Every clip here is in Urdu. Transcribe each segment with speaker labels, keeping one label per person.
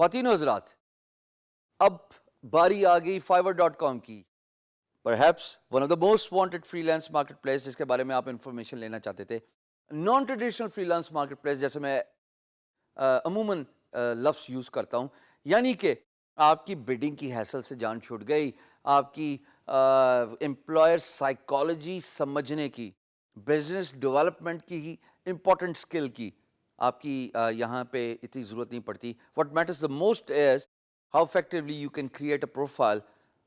Speaker 1: خواتین و حضرات، اب باری آ گئی fiverr.com کی. Perhaps one of the most wanted freelance marketplace جس کے بارے میں آپ انفارمیشن لینا چاہتے تھے. Naan traditional freelance market place جیسے میں عموماً لفظ یوز کرتا ہوں، یعنی کہ آپ کی بڈنگ کی ہیسل سے جان چھوٹ گئی، آپ کی امپلائر سائیکالوجی سمجھنے کی، بزنس ڈیولپمنٹ کی امپورٹنٹ اسکل کی آپ کی یہاں پہ اتنی ضرورت نہیں پڑتی. What matters the most is how effectively you can create a profile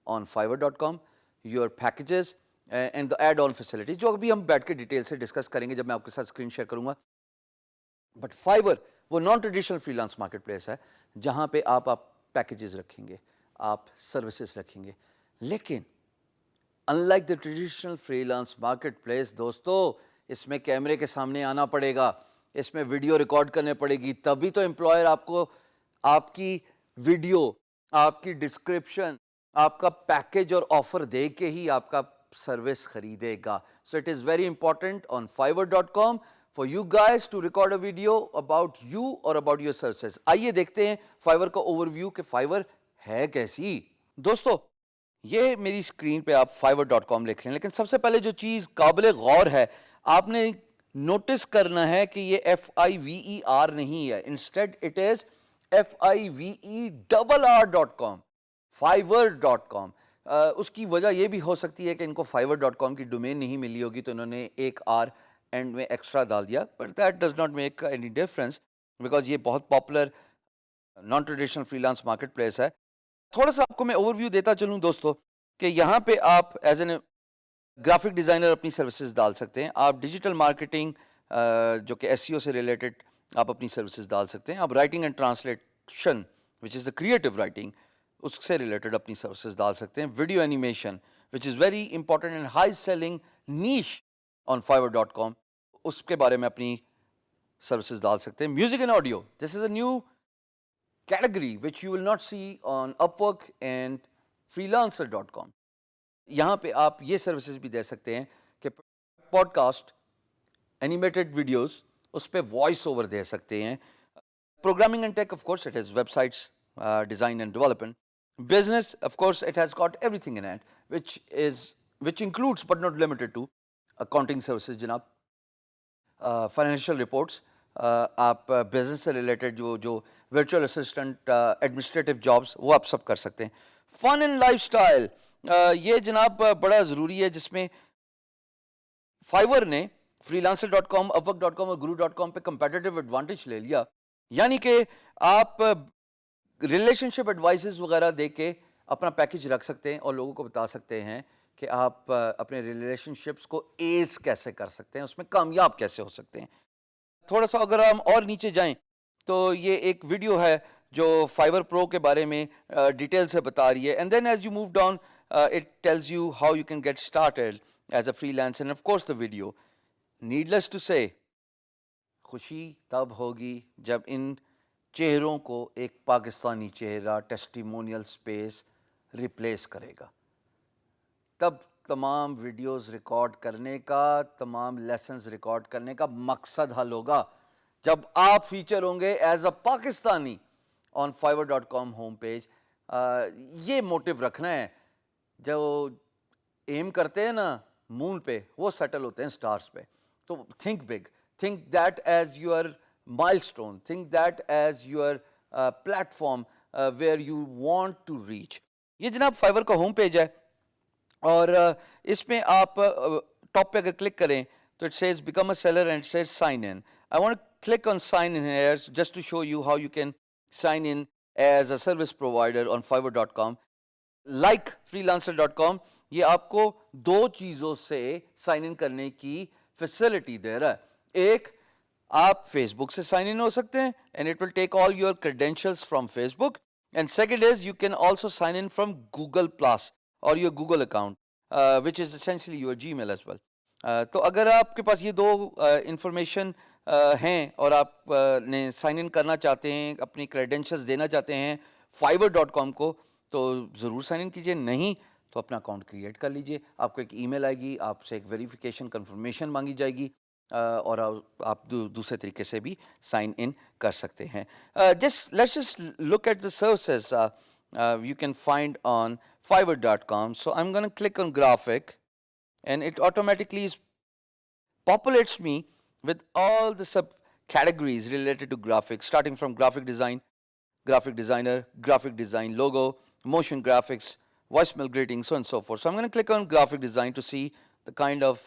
Speaker 1: on fiverr.com, your packages and the add-on facilities جو ابھی ہم بیٹھ کے ڈیٹیل سے ڈسکس کریں گے جب میں آپ کے ساتھ اسکرین شیئر کروں گا. بٹ Fiverr وہ naan traditional free lance market place ہے جہاں پہ آپ پیکیجز رکھیں گے، آپ سروسز رکھیں گے، لیکن in like the traditional free lance market place دوستو، اس میں کیمرے کے سامنے آنا پڑے گا، اس میں ویڈیو ریکارڈ کرنے پڑے گی، تبھی تو امپلائر آپ کو آپ کی ویڈیو، آپ کی ڈسکرپشن، آپ کا پیکیج اور آفر دے کے ہی آپ کا سروس خریدے گا. So it is very important on fiverr.com for you guys to record a video about you or about your services. آئیے دیکھتے ہیں Fiverr کا اوور ویو کہ Fiverr ہے کیسی. دوستو یہ میری اسکرین پہ آپ fiverr.com لکھ لیں، لیکن سب سے پہلے جو چیز قابل غور ہے آپ نے نوٹس کرنا ہے کہ یہ FIVER نہیں ہے، instead it is FIVERR.com fiverr.com. اس کی وجہ یہ بھی ہو سکتی ہے کہ ان کو fiverr.com کی ڈومین نہیں ملی ہوگی تو انہوں نے ایک آر اینڈ میں ایکسٹرا ڈال دیا، but that does not make any difference because یہ بہت popular naan traditional free lance market place ہے. تھوڑا سا آپ کو میں اوور ویو دیتا چلوں دوستو کہ یہاں پہ آپ ایز این گرافک ڈیزائنر اپنی سروسز ڈال سکتے ہیں، آپ ڈیجیٹل مارکیٹنگ جو کہ SEO سے ریلیٹڈ آپ اپنی سروسز ڈال سکتے ہیں، آپ writing and translation which is a creative writing اس سے ریلیٹڈ اپنی سروسز ڈال سکتے ہیں، video animation which is very important and high selling niche on fiverr.com اس کے بارے میں اپنی سروسز ڈال سکتے ہیں. Music and audio, this is a new category which you will not see on Upwork and freelancer.com. یہاں پہ آپ یہ سروسز بھی دے سکتے ہیں کہ پوڈ کاسٹ، اینیمیٹڈ ویڈیوز، اس پہ وائس اوور دے سکتے ہیں. Programming and take, of course it is web sites design and development. Business, of course it has got every thing in it which includes but not limited to accounting services جناب، فائنینشیل رپورٹس، آپ بزنس سے ریلیٹڈ جو ورچوئل اسسٹنٹ، ایڈمنسٹریٹو جابس وہ آپ سب کر سکتے ہیں. فن اینڈ لائف اسٹائل، یہ جناب بڑا ضروری ہے جس میں Fiverr نے freelancer.com, upwork.com اور guru.com پہ کمپیٹیٹیو ایڈوانٹیج لے لیا، یعنی کہ آپ ریلیشن شپ ایڈوائسز وغیرہ دے کے اپنا پیکیج رکھ سکتے ہیں اور لوگوں کو بتا سکتے ہیں کہ آپ اپنے ریلیشن شپس کو ایز کیسے کر سکتے ہیں، اس میں کامیاب کیسے ہو سکتے ہیں. تھوڑا سا اگر ہم اور نیچے جائیں تو یہ ایک ویڈیو ہے جو Fiverr Pro کے بارے میں ڈیٹیل سے بتا رہی ہے. And then as you move down it tells you how you can get started as a freelancer. Of course the video needless to say خوشی تب ہوگی جب ان چہروں کو ایک پاکستانی چہرہ ٹیسٹیمونیل اسپیس ریپلیس کرے گا. تب تمام ویڈیوز ریکارڈ کرنے کا، تمام لیسنز ریکارڈ کرنے کا مقصد حل ہوگا جب آپ فیچر ہوں گے as a Pakistani on fiverr.com home page. یہ موٹیو رکھنا ہے، جو ایم کرتے ہیں نا مون پہ وہ سیٹل ہوتے ہیں سٹارز پہ. تو think big, think that is your milestone, think that is your platform where you want to reach. یہ جناب Fiverr کا ہوم پیج ہے اور اس میں آپ ٹاپ پہ اگر کلک کریں تو it says become a seller and says sign in. I want click on sign in here just to show you how you can sign in as a service provider on fiverr.com. Like freelancer.com یہ آپ کو دو چیزوں سے سائن ان کرنے کی فیسلٹی دے رہا ہے. ایک، آپ فیس بک سے سائن ان ہو سکتے ہیں and it will take all your credentials from Facebook. And second is you can also sign in from Google plus or your Google account which is essentially your Gmail as well. تو اگر آپ کے پاس یہ دو انفارمیشن ہیں اور آپ نے سائن ان کرنا چاہتے ہیں، اپنی کریڈینشیلس دینا چاہتے ہیں fiverr.com کو، تو ضرور سائن ان کیجیے. نہیں تو اپنا اکاؤنٹ کریٹ کر لیجیے. آپ کو ایک ای میل آئے گی، آپ سے ایک ویریفیکیشن کنفرمیشن مانگی جائے گی. اور آپ دوسرے طریقے سے بھی سائن ان کر سکتے ہیں. Let's just look at the services you can find on Fiverr.com. So I'm going to click on graphic, and it automatically populates me with all the subcategories related to graphics, starting from graphic design, graphic designer, graphic design logo, motion graphics, voicemail greetings, so on and so forth. So I'm going to click on graphic design to see the kind of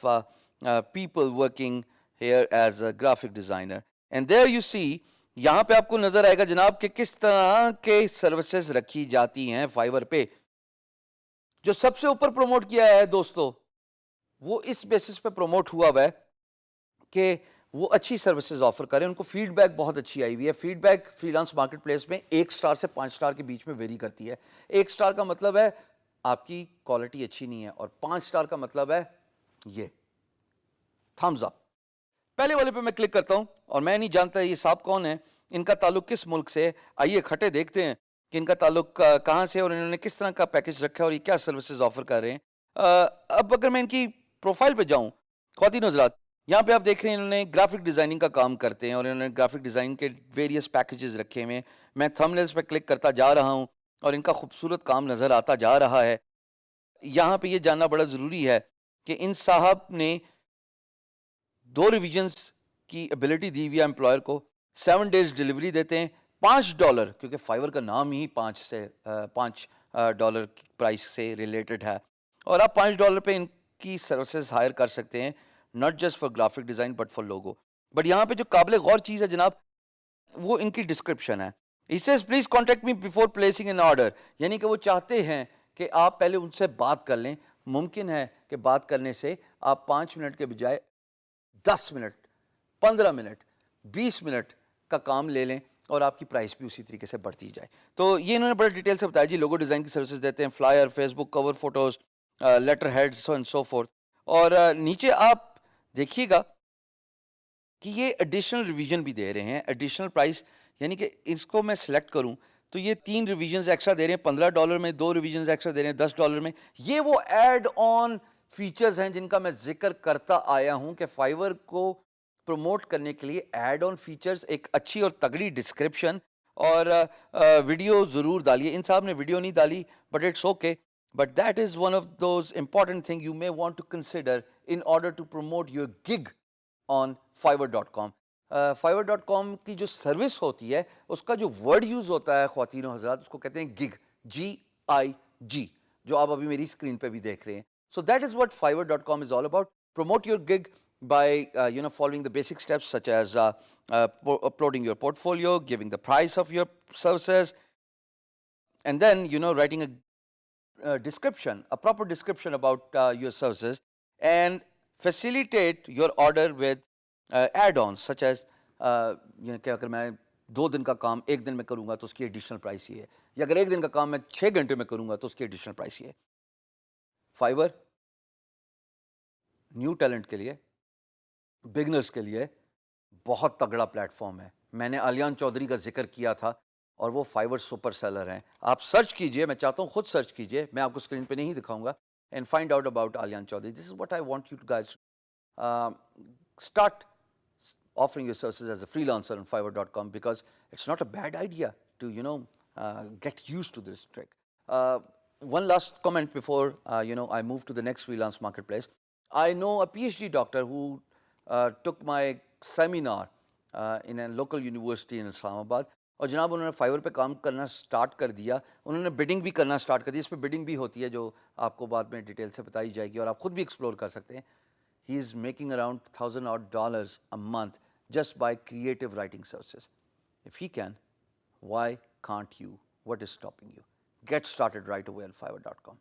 Speaker 1: people working here as a graphic designer. And there you see, یہاں پہ آپ کو نظر آئے گا جناب کہ کس طرح کے سروسز رکھی جاتی ہیں فائیور پہ. جو سب سے اوپر پروموٹ کیا ہے دوستو, وہ اس بیسس پہ پروموٹ ہوا ہے کہ وہ اچھی سروسز آفر کریں. ان کو فیڈ بیک بہت اچھی آئی ہوئی ہے. Feedback freelance marketplace میں 1 سٹار سے 5 سٹار کے بیچ میں ویری کرتی ہے. 1 سٹار کا مطلب ہے آپ کی کوالٹی اچھی نہیں ہے, اور 5 سٹار کا مطلب ہے یہ تھمز اپ. پہلے والے پہ میں کلک کرتا ہوں, اور میں نہیں جانتا یہ صاحب کون ہے, ان کا تعلق کس ملک سے. آئیے کھٹے دیکھتے ہیں کہ ان کا تعلق کہاں سے, اور انہوں نے کس طرح کا پیکج رکھا ہے, اور یہ کیا سروسز آفر کر رہے ہیں. اب اگر میں ان کی پروفائل پہ جاؤں, خواتین حضرات, یہاں پہ آپ دیکھ رہے ہیں انہوں نے گرافک ڈیزائننگ کا کام کرتے ہیں, اور انہوں نے گرافک ڈیزائن کے ویریس پیکیجز رکھے ہوئے ہیں. میں تھمبنیلز پہ کلک کرتا جا رہا ہوں, اور ان کا خوبصورت کام نظر آتا جا رہا ہے. یہاں پہ یہ جاننا بڑا ضروری ہے کہ ان صاحب نے 2 ریویژنز کی ایبلٹی دی ہوئی ہے امپلائر کو. 7 days ڈیلیوری دیتے ہیں. $5, کیونکہ فائیور کا نام ہی $5 پرائس سے ریلیٹڈ ہے, اور آپ $5 پہ ان کی سروسز ہائر کر سکتے ہیں, not just for graphic design but for logo. But یہاں پہ جو قابل غور چیز ہے جناب, وہ ان کی ڈسکرپشن ہے. He says please contact me before placing an order. یعنی کہ وہ چاہتے ہیں کہ آپ پہلے ان سے بات کر لیں. ممکن ہے کہ بات کرنے سے آپ 5 منٹ کے بجائے 10 منٹ, 15 منٹ, 20 منٹ کا کام لے لیں, اور آپ کی پرائس بھی اسی طریقے سے بڑھتی جائے. تو یہ انہوں نے بڑے ڈیٹیل سے بتایا جی. لوگو ڈیزائن کی سروسز دیتے ہیں, flyer, Facebook cover photos, letterheads, so and so forth. اور نیچے آپ دیکھیے گا کہ یہ ایڈیشنل ریویژن بھی دے رہے ہیں. ایڈیشنل پرائس یعنی کہ اس کو میں سلیکٹ کروں تو یہ 3 ریویژنز ایکسٹرا دے رہے ہیں $15 میں, 2 ریویژنز ایکسٹرا دے رہے ہیں $10 میں. یہ وہ ایڈ آن فیچرز ہیں جن کا میں ذکر کرتا آیا ہوں کہ فائیور کو پروموٹ کرنے کے لیے ایڈ آن فیچرز, ایک اچھی اور تگڑی ڈسکرپشن, اور ویڈیو ضرور ڈالیے. ان صاحب نے ویڈیو نہیں ڈالی, but it's okay, but that is one of those important thing you may want to consider in order to promote your gig on Fiverr.com. Fiverr.com کی جو سروس ہوتی ہے اس کا جو ورڈ یوز ہوتا ہے خواتین و حضرات, اس کو کہتے ہیں گگ, GIG, جو آپ ابھی میری اسکرین پہ بھی دیکھ رہے ہیں. So that is what Fiverr.com is all about. Promote your gig by following the basic steps such as uploading your portfolio, giving the price of your services, and then writing a description, a proper description about your services, and facilitate your order with add-ons such as کہ اگر میں 2 دن کا کام 1 دن میں کروں گا تو اس کی ایڈیشنل پرائس یہ ہے, یا اگر 1 دن کا کام میں 6 گھنٹے میں کروں گا تو اس کی ایڈیشنل پرائس یہ ہے. فائیور نیو ٹیلنٹ کے لیے, بگنرز کے لیے بہت تگڑا پلیٹ فارم ہے. میں نے آلیان چودھری کا ذکر کیا تھا, اور وہ فائیور سپر سیلر ہیں. آپ سرچ کیجئے, میں چاہتا ہوں خود سرچ کیجئے, میں آپ کو اسکرین پہ نہیں دکھاؤں گا, and find out about Alyan Chaudhary. This is what I want you to guys start offering your services as a freelancer on Fiverr.com, because it's not a bad idea to get used to this trick. One last comment before I move to the next freelance marketplace. I know a PhD doctor who took my seminar in a local university in Islamabad. اور جناب انہوں نے فائیور پہ کام کرنا سٹارٹ کر دیا. انہوں نے بڈنگ بھی کرنا سٹارٹ کر دیا. اس پہ بڈنگ بھی ہوتی ہے جو آپ کو بعد میں ڈیٹیل سے بتائی جائے گی, اور آپ خود بھی ایکسپلور کر سکتے ہیں. He is making around $1,000 a month just by creative writing services. If he can, why can't you? What is stopping you? Get started right away on Fiverr.com.